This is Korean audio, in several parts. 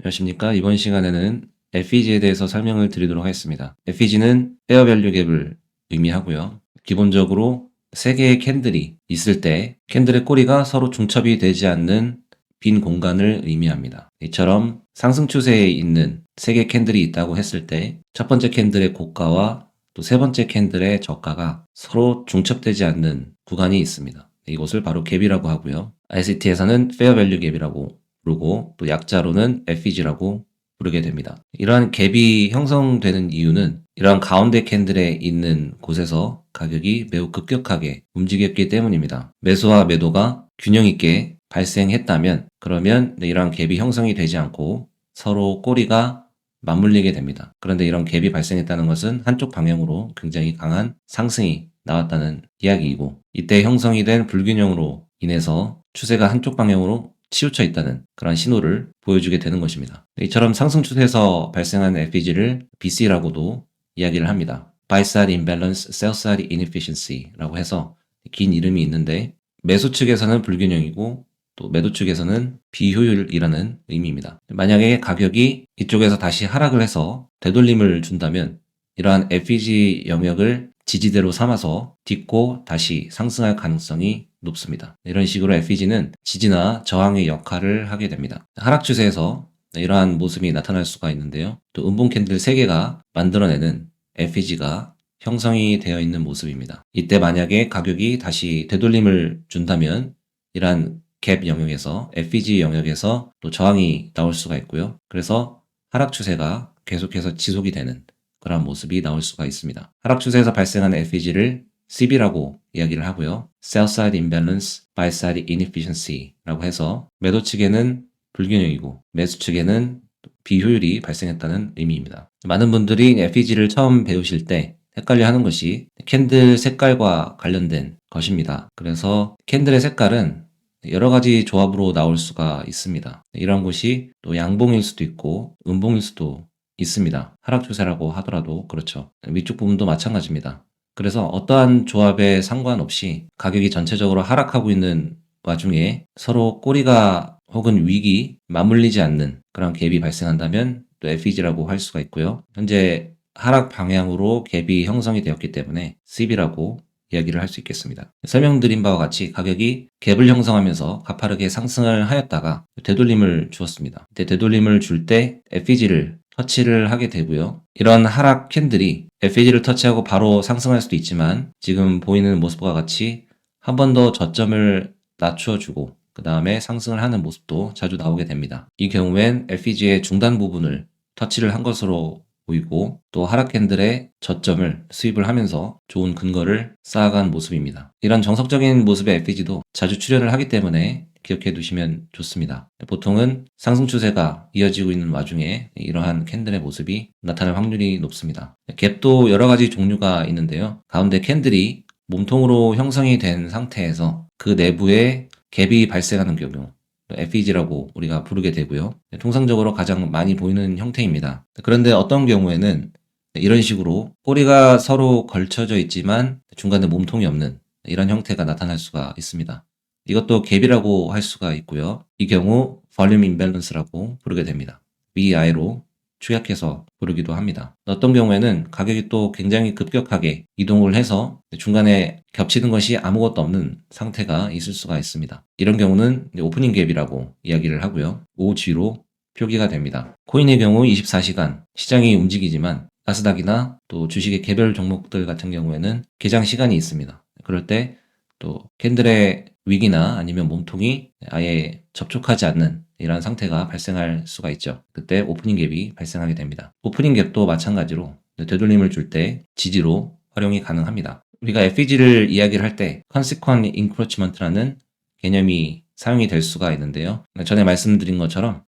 안녕하십니까. 이번 시간에는 FEG에 대해서 설명을 드리도록 하겠습니다. FEG는 페어 밸류 갭을 의미하고요. 기본적으로 세 개의 캔들이 있을 때 캔들의 꼬리가 서로 중첩이 되지 않는 빈 공간을 의미합니다. 이처럼 상승 추세에 있는 세 개의 캔들이 있다고 했을 때 첫 번째 캔들의 고가와 또 세 번째 캔들의 저가가 서로 중첩되지 않는 구간이 있습니다. 이것을 바로 갭이라고 하고요. ICT에서는 페어 밸류 갭이라고 부르고 또 약자로는 FEG라고 부르게 됩니다. 이러한 갭이 형성되는 이유는 이러한 가운데 캔들에 있는 곳에서 가격이 매우 급격하게 움직였기 때문입니다. 매수와 매도가 균형 있게 발생했다면 그러면 이러한 갭이 형성이 되지 않고 서로 꼬리가 맞물리게 됩니다. 그런데 이런 갭이 발생했다는 것은 한쪽 방향으로 굉장히 강한 상승이 나왔다는 이야기이고 이때 형성이 된 불균형으로 인해서 추세가 한쪽 방향으로 치우쳐 있다는 그런 신호를 보여주게 되는 것입니다. 이처럼 상승 추세에서 발생한 FEG를 BC라고도 이야기를 합니다. Buy Side Imbalance, Sell Side Inefficiency라고 해서 긴 이름이 있는데 매수 측에서는 불균형이고 또 매도 측에서는 비효율이라는 의미입니다. 만약에 가격이 이쪽에서 다시 하락을 해서 되돌림을 준다면 이러한 FEG 영역을 지지대로 삼아서 딛고 다시 상승할 가능성이 높습니다. 이런 식으로 FEG는 지지나 저항의 역할을 하게 됩니다. 하락 추세에서 이러한 모습이 나타날 수가 있는데요. 또 음봉 캔들 3개가 만들어내는 FEG가 형성이 되어 있는 모습입니다. 이때 만약에 가격이 다시 되돌림을 준다면 이러한 갭 영역에서 FEG 영역에서 또 저항이 나올 수가 있고요. 그래서 하락 추세가 계속해서 지속이 되는 그런 모습이 나올 수가 있습니다. 하락 추세에서 발생하는 FEG를 CB라고 이야기를 하고요. Sell Side Imbalance, Buy Side Inefficiency라고 해서 매도 측에는 불균형이고 매수 측에는 비효율이 발생했다는 의미입니다. 많은 분들이 FEG를 처음 배우실 때 헷갈려 하는 것이 캔들 색깔과 관련된 것입니다. 그래서 캔들의 색깔은 여러 가지 조합으로 나올 수가 있습니다. 이런 것이 또 양봉일 수도 있고 음봉일 수도 있습니다. 하락 추세라고 하더라도 그렇죠. 위쪽 부분도 마찬가지입니다. 그래서 어떠한 조합에 상관없이 가격이 전체적으로 하락하고 있는 와중에 서로 꼬리가 혹은 윅이 맞물리지 않는 그런 갭이 발생한다면 또 FEG라고 할 수가 있고요. 현재 하락 방향으로 갭이 형성이 되었기 때문에 CB라고 이야기를 할 수 있겠습니다. 설명드린 바와 같이 가격이 갭을 형성하면서 가파르게 상승을 하였다가 되돌림을 주었습니다. 이때 되돌림을 줄 때 FEG를 터치를 하게 되고요. 이런 하락 캔들이 FEG를 터치하고 바로 상승할 수도 있지만 지금 보이는 모습과 같이 한 번 더 저점을 낮춰주고 그 다음에 상승을 하는 모습도 자주 나오게 됩니다. 이 경우엔 FEG의 중단 부분을 터치를 한 것으로 보이고 또 하락 캔들의 저점을 수입을 하면서 좋은 근거를 쌓아간 모습입니다. 이런 정석적인 모습의 FEG도 자주 출현을 하기 때문에 기억해 두시면 좋습니다. 보통은 상승 추세가 이어지고 있는 와중에 이러한 캔들의 모습이 나타날 확률이 높습니다. 갭도 여러 가지 종류가 있는데요. 가운데 캔들이 몸통으로 형성이 된 상태에서 그 내부에 갭이 발생하는 경우 FEG라고 우리가 부르게 되고요. 통상적으로 가장 많이 보이는 형태입니다. 그런데 어떤 경우에는 이런 식으로 꼬리가 서로 걸쳐져 있지만 중간에 몸통이 없는 이런 형태가 나타날 수가 있습니다. 이것도 갭이라고 할 수가 있고요. 이 경우 Volume Imbalance라고 부르게 됩니다. VI로 축약해서 부르기도 합니다. 어떤 경우에는 가격이 또 굉장히 급격하게 이동을 해서 중간에 겹치는 것이 아무것도 없는 상태가 있을 수가 있습니다. 이런 경우는 오프닝 갭이라고 이야기를 하고요. OG로 표기가 됩니다. 코인의 경우 24시간 시장이 움직이지만 나스닥이나 또 주식의 개별 종목들 같은 경우에는 개장 시간이 있습니다. 그럴 때 또 캔들의 윅이나 아니면 몸통이 아예 접촉하지 않는 이런 상태가 발생할 수가 있죠. 그때 오프닝 갭이 발생하게 됩니다. 오프닝 갭도 마찬가지로 되돌림을 줄 때 지지로 활용이 가능합니다. 우리가 FEG를 이야기를 할 때 Consequent Encroachment라는 개념이 사용이 될 수가 있는데요. 전에 말씀드린 것처럼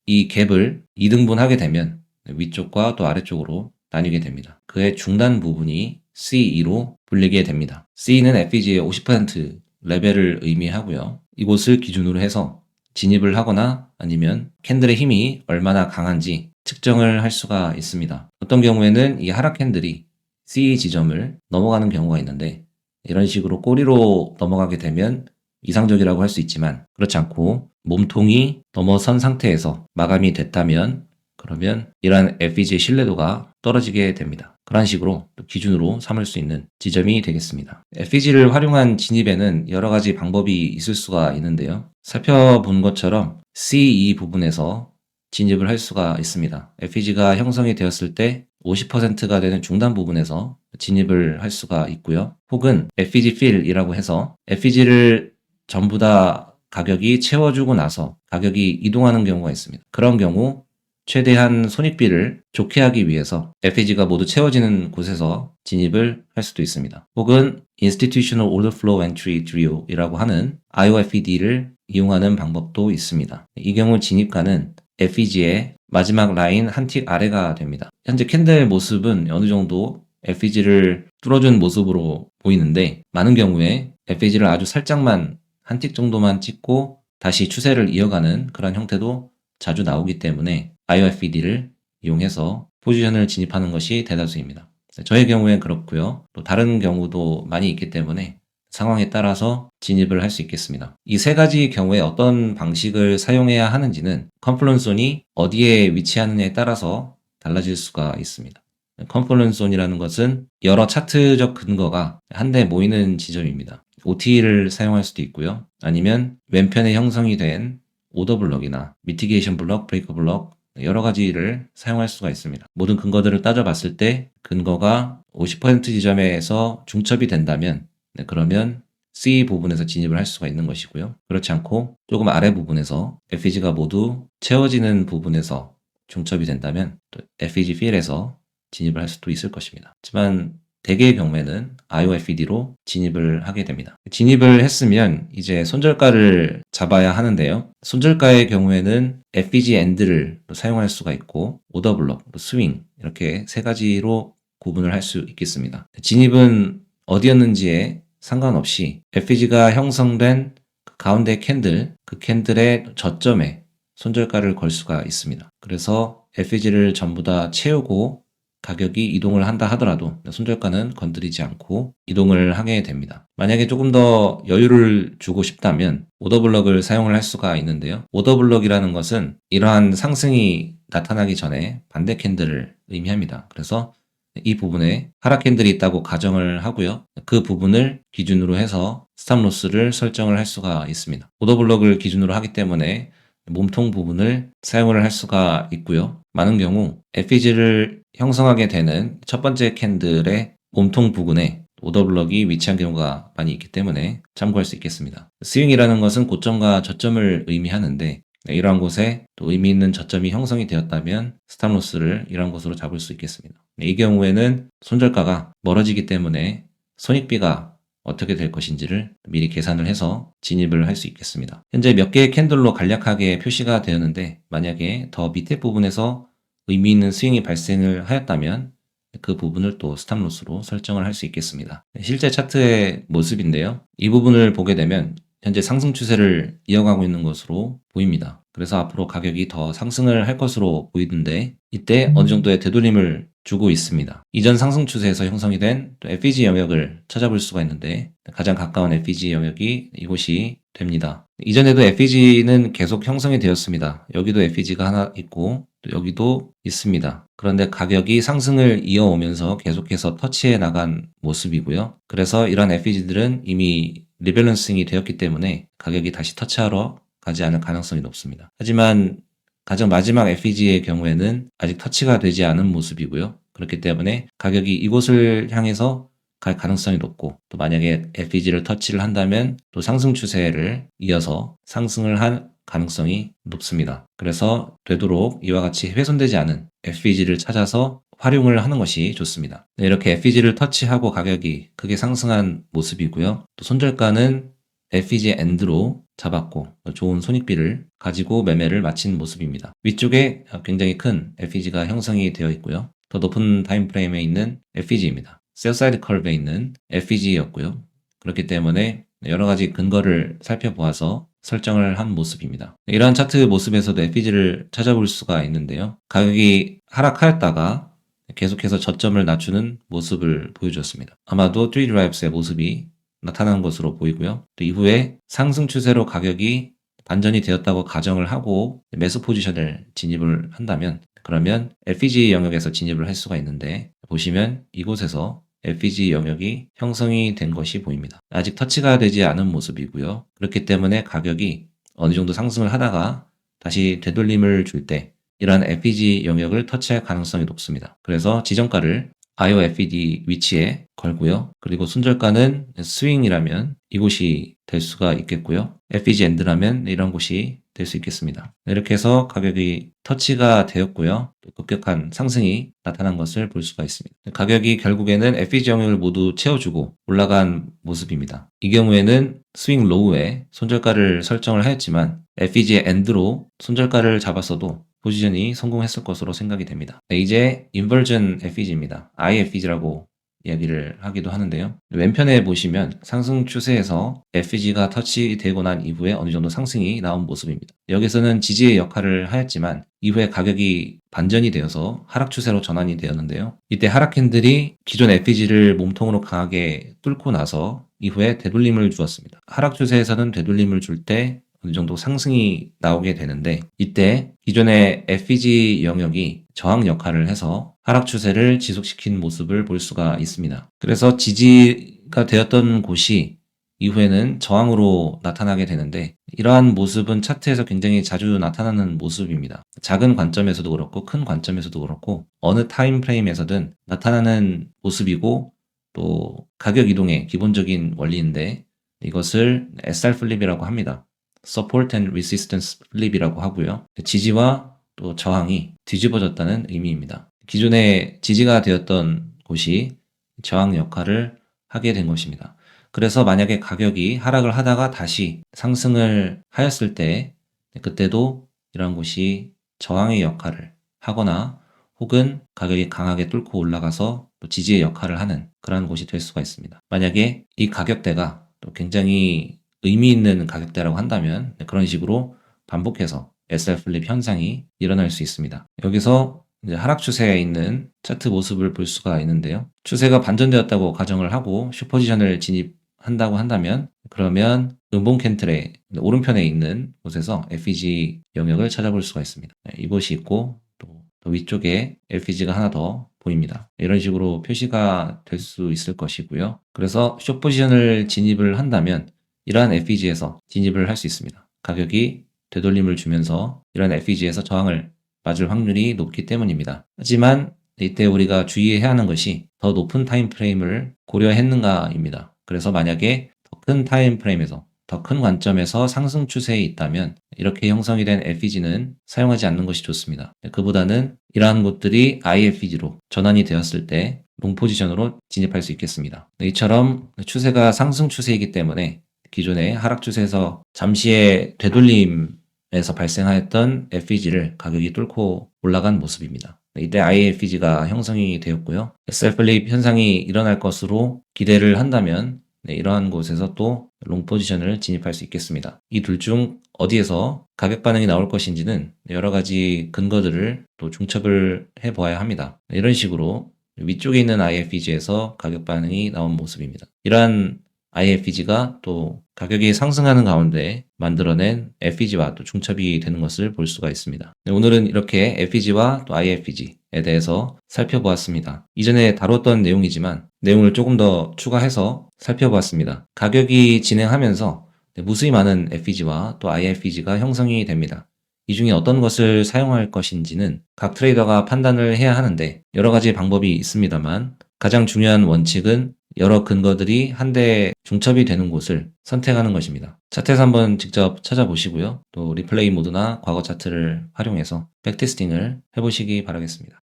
이 갭을 2등분하게 되면 위쪽과 또 아래쪽으로 나뉘게 됩니다. 그의 중단 부분이 C2로 불리게 됩니다. C는 FEG의 50% 레벨을 의미하고요. 이곳을 기준으로 해서 진입을 하거나 아니면 캔들의 힘이 얼마나 강한지 측정을 할 수가 있습니다. 어떤 경우에는 이 하락 캔들이 C 지점을 넘어가는 경우가 있는데 이런 식으로 꼬리로 넘어가게 되면 이상적이라고 할 수 있지만 그렇지 않고 몸통이 넘어선 상태에서 마감이 됐다면 그러면 이러한 FEG의 신뢰도가 떨어지게 됩니다. 그런 식으로 기준으로 삼을 수 있는 지점이 되겠습니다. FEG를 활용한 진입에는 여러 가지 방법이 있을 수가 있는데요. 살펴본 것처럼 CE 부분에서 진입을 할 수가 있습니다. FEG가 형성이 되었을 때 50%가 되는 중단 부분에서 진입을 할 수가 있고요. 혹은 FEG fill이라고 해서 FEG를 전부 다 가격이 채워주고 나서 가격이 이동하는 경우가 있습니다. 그런 경우 최대한 손익비를 좋게 하기 위해서 FEG가 모두 채워지는 곳에서 진입을 할 수도 있습니다. 혹은 Institutional Order Flow Entry Drill이라고 하는 IOFED를 이용하는 방법도 있습니다. 이 경우 진입가는 FEG의 마지막 라인 한 틱 아래가 됩니다. 현재 캔들 모습은 어느 정도 FEG를 뚫어준 모습으로 보이는데 많은 경우에 FEG를 아주 살짝만 한 틱 정도만 찍고 다시 추세를 이어가는 그런 형태도 자주 나오기 때문에 IOFED를 이용해서 포지션을 진입하는 것이 대다수입니다. 저의 경우엔 그렇고요. 또 다른 경우도 많이 있기 때문에 상황에 따라서 진입을 할 수 있겠습니다. 이 세 가지 경우에 어떤 방식을 사용해야 하는지는 컨플런존이 어디에 위치하느냐에 따라서 달라질 수가 있습니다. 컨플런존이라는 것은 여러 차트적 근거가 한데 모이는 지점입니다. OT를 사용할 수도 있고요. 아니면 왼편에 형성이 된 오더 블럭이나 미티게이션 블럭, 브레이커 블럭 여러 가지를 사용할 수가 있습니다. 모든 근거들을 따져봤을 때 근거가 50% 지점에서 중첩이 된다면 그러면 C 부분에서 진입을 할 수가 있는 것이고요. 그렇지 않고 조금 아래 부분에서 FEG가 모두 채워지는 부분에서 중첩이 된다면 또 FEG fill에서 진입을 할 수도 있을 것입니다. 하지만 대개의 경우에는 IOFED로 진입을 하게 됩니다. 진입을 했으면 이제 손절가를 잡아야 하는데요. 손절가의 경우에는 FEG end를 사용할 수가 있고 오더 블럭, 스윙 이렇게 세 가지로 구분을 할 수 있겠습니다. 진입은 어디였는지에 상관없이 FEG가 형성된 가운데 캔들, 그 캔들의 저점에 손절가를 걸 수가 있습니다. 그래서 FEG를 전부 다 채우고 가격이 이동을 한다 하더라도 손절가는 건드리지 않고 이동을 하게 됩니다. 만약에 조금 더 여유를 주고 싶다면 오더블럭을 사용을 할 수가 있는데요. 오더블럭이라는 것은 이러한 상승이 나타나기 전에 반대 캔들을 의미합니다. 그래서 이 부분에 하락 캔들이 있다고 가정을 하고요. 그 부분을 기준으로 해서 스탑로스를 설정을 할 수가 있습니다. 오더블럭을 기준으로 하기 때문에 몸통 부분을 사용을 할 수가 있고요. 많은 경우 FEG를 형성하게 되는 첫 번째 캔들의 몸통 부분에 오더블럭이 위치한 경우가 많이 있기 때문에 참고할 수 있겠습니다. 스윙이라는 것은 고점과 저점을 의미하는데 이러한 곳에 또 의미 있는 저점이 형성이 되었다면 스탑로스를 이러한 곳으로 잡을 수 있겠습니다. 이 경우에는 손절가가 멀어지기 때문에 손익비가 어떻게 될 것인지를 미리 계산을 해서 진입을 할 수 있겠습니다. 현재 몇 개의 캔들로 간략하게 표시가 되었는데 만약에 더 밑에 부분에서 의미 있는 스윙이 발생을 하였다면 그 부분을 또 스탑로스로 설정을 할 수 있겠습니다. 실제 차트의 모습인데요. 이 부분을 보게 되면 현재 상승 추세를 이어가고 있는 것으로 보입니다. 그래서 앞으로 가격이 더 상승을 할 것으로 보이던데 이때 어느 정도의 되돌림을 주고 있습니다. 이전 상승 추세에서 형성이 된 FEG 영역을 찾아볼 수가 있는데 가장 가까운 FEG 영역이 이곳이 됩니다. 이전에도 FEG는 계속 형성이 되었습니다. 여기도 FEG가 하나 있고 또 여기도 있습니다. 그런데 가격이 상승을 이어오면서 계속해서 터치해 나간 모습이고요. 그래서 이런 FEG들은 이미 리밸런싱이 되었기 때문에 가격이 다시 터치하러 가지 않을 가능성이 높습니다. 하지만 가장 마지막 FEG의 경우에는 아직 터치가 되지 않은 모습이고요. 그렇기 때문에 가격이 이곳을 향해서 갈 가능성이 높고 또 만약에 FEG를 터치를 한다면 또 상승 추세를 이어서 상승을 할 가능성이 높습니다. 그래서 되도록 이와 같이 훼손되지 않은 FEG를 찾아서 활용을 하는 것이 좋습니다. 네, 이렇게 FEG를 터치하고 가격이 크게 상승한 모습이고요. 또 손절가는 FEG end로 잡았고 좋은 손익비를 가지고 매매를 마친 모습입니다. 위쪽에 굉장히 큰 FEG가 형성이 되어 있고요. 더 높은 타임프레임에 있는 FEG입니다. 셀사이드 컬브에 있는 FEG였고요. 그렇기 때문에 여러 가지 근거를 살펴보아서 설정을 한 모습입니다. 이러한 차트 모습에서도 FEG를 찾아볼 수가 있는데요. 가격이 하락하였다가 계속해서 저점을 낮추는 모습을 보여주었습니다. 아마도 3D 드라이브스의 모습이 나타난 것으로 보이고요. 또 이후에 상승 추세로 가격이 반전이 되었다고 가정을 하고 매수 포지션을 진입을 한다면 그러면 FEG 영역에서 진입을 할 수가 있는데 보시면 이곳에서 FEG 영역이 형성이 된 것이 보입니다. 아직 터치가 되지 않은 모습이고요. 그렇기 때문에 가격이 어느 정도 상승을 하다가 다시 되돌림을 줄 때 이러한 FEG 영역을 터치할 가능성이 높습니다. 그래서 지정가를 IOFED 위치에 걸고요. 그리고 손절가는 스윙이라면 이곳이 될 수가 있겠고요. FEG 엔드라면 이런 곳이 될 수 있겠습니다. 이렇게 해서 가격이 터치가 되었고요. 급격한 상승이 나타난 것을 볼 수가 있습니다. 가격이 결국에는 FEG 영역을 모두 채워주고 올라간 모습입니다. 이 경우에는 스윙 로우에 손절가를 설정을 하였지만 FEG 엔드로 손절가를 잡았어도 포지션이 성공했을 것으로 생각이 됩니다. 이제 인버전 FEG입니다. IFEG라고 이야기를 하기도 하는데요. 왼편에 보시면 상승 추세에서 FEG가 터치되고 난 이후에 어느 정도 상승이 나온 모습입니다. 여기서는 지지의 역할을 하였지만 이후에 가격이 반전이 되어서 하락 추세로 전환이 되었는데요. 이때 하락 캔들이 기존 FEG를 몸통으로 강하게 뚫고 나서 이후에 되돌림을 주었습니다. 하락 추세에서는 되돌림을 줄 때 어느 정도 상승이 나오게 되는데 이때 기존의 FEG 영역이 저항 역할을 해서 하락 추세를 지속시킨 모습을 볼 수가 있습니다. 그래서 지지가 되었던 곳이 이후에는 저항으로 나타나게 되는데 이러한 모습은 차트에서 굉장히 자주 나타나는 모습입니다. 작은 관점에서도 그렇고 큰 관점에서도 그렇고 어느 타임 프레임에서든 나타나는 모습이고 또 가격 이동의 기본적인 원리인데 이것을 SR 플립이라고 합니다. Support and Resistance 플립이라고 하고요. 지지와 또 저항이 뒤집어졌다는 의미입니다. 기존에 지지가 되었던 곳이 저항 역할을 하게 된 것입니다. 그래서 만약에 가격이 하락을 하다가 다시 상승을 하였을 때 그때도 이러한 곳이 저항의 역할을 하거나 혹은 가격이 강하게 뚫고 올라가서 또 지지의 역할을 하는 그러한 곳이 될 수가 있습니다. 만약에 이 가격대가 또 굉장히 의미 있는 가격대라고 한다면 그런 식으로 반복해서 SR 플립 현상이 일어날 수 있습니다. 여기서 이제 하락 추세에 있는 차트 모습을 볼 수가 있는데요. 추세가 반전되었다고 가정을 하고 슈퍼지션을 진입한다고 한다면 그러면 음봉 캔틀의 오른편에 있는 곳에서 FEG 영역을 찾아볼 수가 있습니다. 이곳이 있고 또 위쪽에 FEG가 하나 더 보입니다. 이런 식으로 표시가 될 수 있을 것이고요. 그래서 숏포지션을 진입을 한다면 이러한 FEG에서 진입을 할 수 있습니다. 가격이 되돌림을 주면서 이러한 FEG에서 저항을 맞을 확률이 높기 때문입니다. 하지만 이때 우리가 주의해야 하는 것이 더 높은 타임 프레임을 고려했는가입니다. 그래서 만약에 더 큰 타임 프레임에서 더 큰 관점에서 상승 추세에 있다면 이렇게 형성이 된 FEG는 사용하지 않는 것이 좋습니다. 그보다는 이러한 곳들이 IFEG로 전환이 되었을 때 롱 포지션으로 진입할 수 있겠습니다. 이처럼 추세가 상승 추세이기 때문에 기존의 하락 추세에서 잠시의 되돌림에서 발생하였던 FEG를 가격이 뚫고 올라간 모습입니다. 이때 IFEG가 형성이 되었고요. SR 플립 현상이 일어날 것으로 기대를 한다면 이러한 곳에서 또 롱 포지션을 진입할 수 있겠습니다. 이 둘 중 어디에서 가격 반응이 나올 것인지는 여러 가지 근거들을 또 중첩을 해보아야 합니다. 이런 식으로 위쪽에 있는 IFEG에서 가격 반응이 나온 모습입니다. 이러한 IFEG가 또 가격이 상승하는 가운데 만들어낸 FEG와 또 중첩이 되는 것을 볼 수가 있습니다. 오늘은 이렇게 FEG와 또 IFEG에 대해서 살펴보았습니다. 이전에 다뤘던 내용이지만 내용을 조금 더 추가해서 살펴보았습니다. 가격이 진행하면서 무수히 많은 FEG와 또 IFEG가 형성이 됩니다. 이 중에 어떤 것을 사용할 것인지는 각 트레이더가 판단을 해야 하는데 여러 가지 방법이 있습니다만 가장 중요한 원칙은 여러 근거들이 한데 중첩이 되는 곳을 선택하는 것입니다. 차트에서 한번 직접 찾아보시고요. 또 리플레이 모드나 과거 차트를 활용해서 백테스팅을 해보시기 바라겠습니다.